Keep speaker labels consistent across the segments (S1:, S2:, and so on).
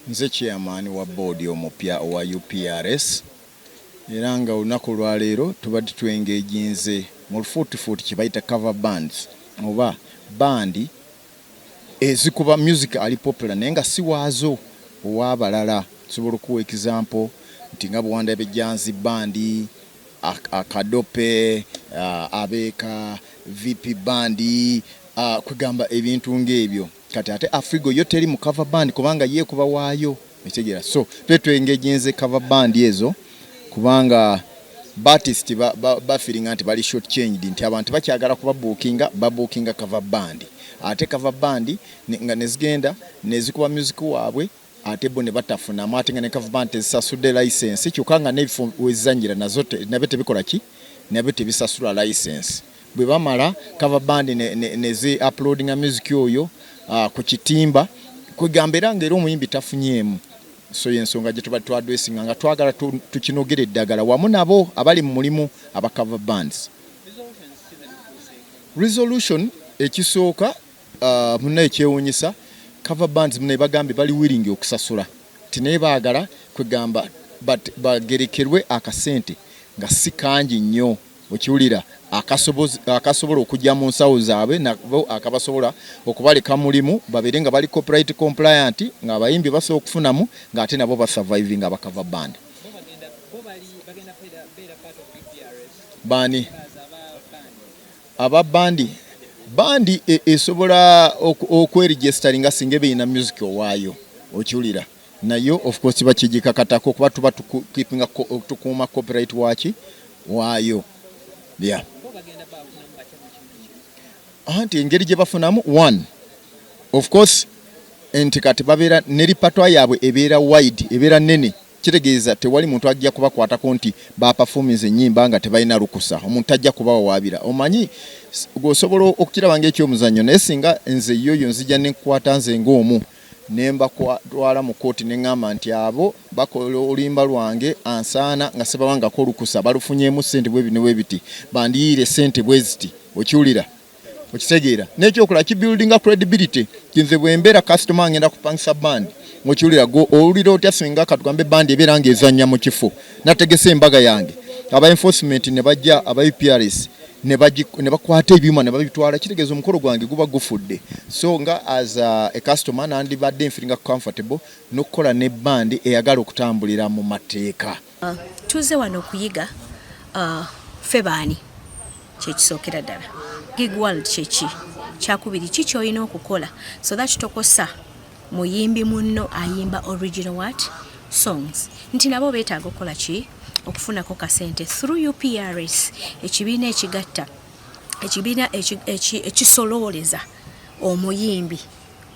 S1: Nze chairman wa board omupya wa UPRS era nga olunaku lwa leero tubadde twengeginze mu lufuutifuuti kye bayita cover bands oba bandi ezikuba music ali popular naye nga si waazo ow'abalala. Tusobola okuwa example nti nga Buwanda Bejjanzi bandi, Akadope, Abeeka, VP bandi, kugamba ebintu ng'ebyo. Kati ate Afrigo yo teri mu cover band kubanga yeekuba waayo ekitegeera. So twengeginze cover band ezo kubanga artist feeling nti bali short changed nti abantu bakyagala kuba bookinga cover band. Ate cover band nga nezigenda nezikuba music waabwe ate bo ne batafuna ate nga ne cover band ezisasudde license kyokka nga n'ebifo wezannyira nazo nabe tebikola ki nabe tebisasula license. Bwe bamala cover band nezi uploadinga music oyo ku kitimba kwegambera ng'era omuyimbi tafunyeemu. So yensonga gye tubadde twadressinga nga twagala tukinogera eddagala wamu nabo abali mu mulimu aba cover bands. Resolution ekisooka muna ekyewuunyisa cover bands muna bagambye bali willing okusasula tinaye baagala kwegamba bagerekerwe akasente nga si kangi nnyo okiwulira akasobola okujja mu nsawo zaabwe nabo akabasobola okubaleka mulimu babeere nga bali copyright compliant nga abayimbi basobola okufunamu ng'ate nabo basurviving aba cover band. Bani aba bandi esobola okweregisteringa singa ebeeyina music owaayo okiwulira nayo of course bakigikakatako kuba tuba tukuuma copyright waayo. Yeah. Anti engeri gye bafunamu one of course enti kati babeera ne repertoire yaabwe ebeera wide ebeera nnene kitegeeza tewali muntu ajja kubakwatako nti baperformance ennyimba nga tebalina lukusa omuntu ajja kubawawaabira. Omanyi gwosobola okukiraba ng'ekyomuzannyo naye singa nze yoyo nzija nenkwata nze ng'omu nemba kwatwala mu kooti neŋŋamba nti abo bakola olimba lwange ansaana nga sebawangako olukusa balufunyeemu ssente bwe bino bwe biti bandiyiire ssente bwe ziti okiwulira okitegeera n'ekyokola kibuildinga credibility kinze bwe mbeera customer ngenda kupangisa bandi okiwulira go owulira otya singa katugambe bandi ebeera ng'ezannya mu kifo nategese embaga yange aba enforcement ne bajja aba UPRS ne bakwata ebyuma ne babitwala kitegeeza omukolo gwange guba gufudde. So nga as a customer nandibadde feeling comfortable n'okukola ne bandi eyagala okutambulira mu mateeka.
S2: Tuze wano kuyiga febaani kyekisookera ddala gig world kyeki kyakubiri ki kyolina okukola so that tokosa muyimbi munno ayimba original what songs nti nabo beetaaga okukola ki okufunako kasente through UPRS ekibiina ekigatta ekibiina ekisolooleza omuyimbi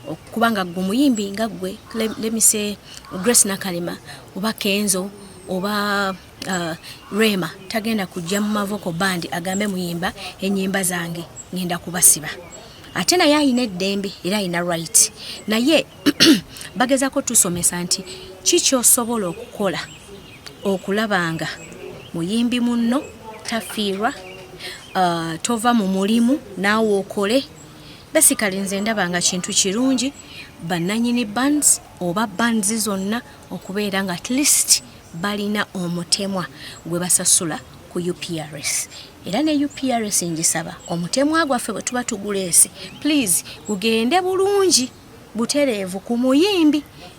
S2: okubanga gwe omuyimbi nga gwe let me say Grace Nakalema oba Kenzo oba Rema tagenda kujja mu mavoko bandi agambe muyimba ennyimba zange ngenda kubasiba ate naye ayina eddembe era ayina right naye bagezako tusomesa nti kikyosobola okukola okulabanga muyimbi munno tafiirwa tova mu mulimu naawe okole basically nze ndabanga kintu kirungi bannanyini bands oba bands zonna okubeera nga at least balina omutemwa gwe basasula ku UPRS era ne UPRS ngisaba omutemwa gwaffe bwe tuba tuguleese please gugende bulungi butereevu ku muyimbi